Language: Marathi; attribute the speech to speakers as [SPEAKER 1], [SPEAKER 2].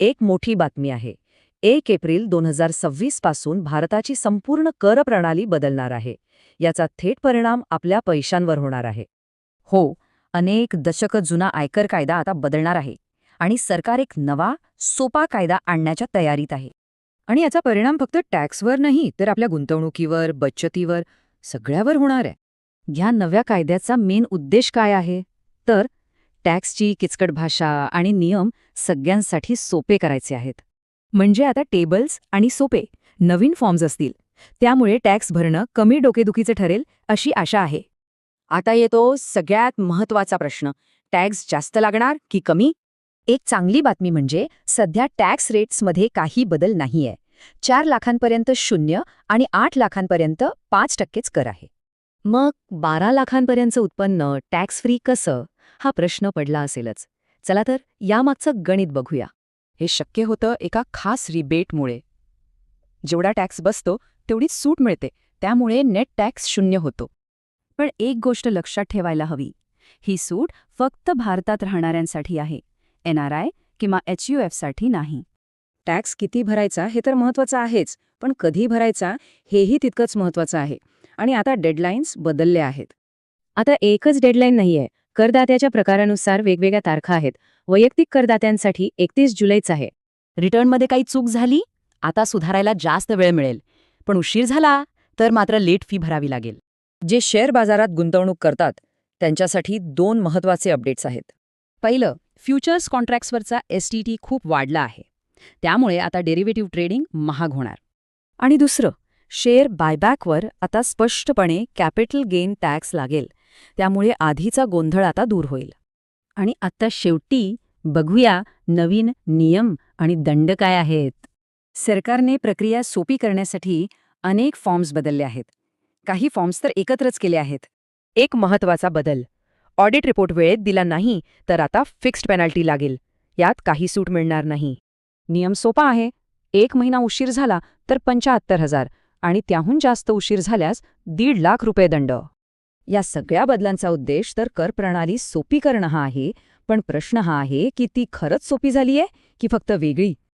[SPEAKER 1] एक मोठी बातमी आहे. 1 एप्रिल 2026 पासून भारताची संपूर्ण कर प्रणाली बदलणार आहे. याचा थेट परिणाम आपल्या पैशांवर होणार आहे.
[SPEAKER 2] हो, अनेक दशकं जुना आयकर कायदा आता बदलणार आहे आणि सरकार एक नवा, सोपा कायदा आणण्याच्या तयारीत आहे.
[SPEAKER 3] आणि याचा परिणाम फक्त टॅक्सवर नाही तर आपल्या गुंतवणुकीवर, बचतीवर, सगळ्यावर होणार आहे.
[SPEAKER 2] ह्या नव्या कायद्याचा मेन उद्देश काय आहे? तर टॅक्सची किचकट भाषा आणि नियम सगळ्यांसाठी सोपे करायचे आहेत. म्हणजे आता टेबल्स आणि सोपे नवीन फॉर्म्स असतील. त्यामुळे टॅक्स भरणं कमी डोकेदुखीचं ठरेल अशी आशा आहे.
[SPEAKER 3] आता येतो सगळ्यात महत्वाचा प्रश्न, टॅक्स जास्त लागणार की कमी?
[SPEAKER 2] एक चांगली बातमी म्हणजे सध्या टॅक्स रेट्समध्ये काही बदल नाहीये. 4 लाखांपर्यंत 0 आणि 8 लाखांपर्यंत 5%च कर आहे. मग 12 लाखांपर्यंतचं उत्पन्न टॅक्स फ्री कसं, हा प्रश्न पडला असेलच. चला तर यामागचं गणित बघूया.
[SPEAKER 3] हे शक्य होतं एका खास रिबेटमुळे. जेवढा टॅक्स बसतो तेवढीच सूट मिळते, त्यामुळे नेट टॅक्स 0 होतो.
[SPEAKER 2] पण एक गोष्ट लक्षात ठेवायला हवी. ही सूट फक्त भारतात राहणाऱ्यांसाठी आहे. NRI किंवा HUF साठी नाही.
[SPEAKER 3] टॅक्स किती भरायचा हे तर महत्वाचं आहेच, पण कधी भरायचा हेही तितकंच महत्वाचं आहे. आणि आता डेडलाईन्स बदलल्या आहेत.
[SPEAKER 2] आता एकच डेडलाईन नाहीये. करदात्याच्या प्रकारानुसार वेगवेगळ्या तारखा आहेत. वैयक्तिक करदात्यांसाठी 31 जुलैच आहे. रिटर्नमध्ये काही चूक झाली, आता सुधारायला जास्त वेळ मिळेल. पण उशीर झाला तर मात्र लेट फी भरावी लागेल.
[SPEAKER 1] जे शेअर बाजारात गुंतवणूक करतात त्यांच्यासाठी 2 महत्त्वाचे अपडेट्स आहेत.
[SPEAKER 2] पहिलं, फ्युचर्स कॉन्ट्रॅक्ट्सवरचा STT खूप वाढला आहे. त्यामुळे आता डेरिव्हेटिव्ह ट्रेडिंग महाग होणार. आणि दुसरं, शेअर बायबॅकवर आता स्पष्टपणे कॅपिटल गेन टॅक्स लागेल. त्यामुळे आधीचा गोंधळ आता दूर होईल. आणि आता शेवटी बघूया नवीन नियम आणि दंड काय आहेत. सरकारने प्रक्रिया सोपी करण्यासाठी अनेक फॉर्म्स बदलले आहेत. काही फॉर्म्स तर एकत्रच केले आहेत.
[SPEAKER 1] एक महत्त्वाचा बदल, ऑडिट रिपोर्ट वेळेत दिला नाही तर आता फिक्स्ड पेनल्टी लागेल. यात काही सूट मिळणार नाही. नियम सोपा आहे. 1 महिना उशीर झाला तर 75,000 आणि त्याहून जास्त उशीर झाल्यास 1.5 लाख रुपये दंड.
[SPEAKER 2] या सगळ्या बदलांचा उद्देश तर कर प्रणाली सोपी करणं हा आहे. पण प्रश्न हा आहे की ती खरंच सोपी झालीये की फक्त वेगळी?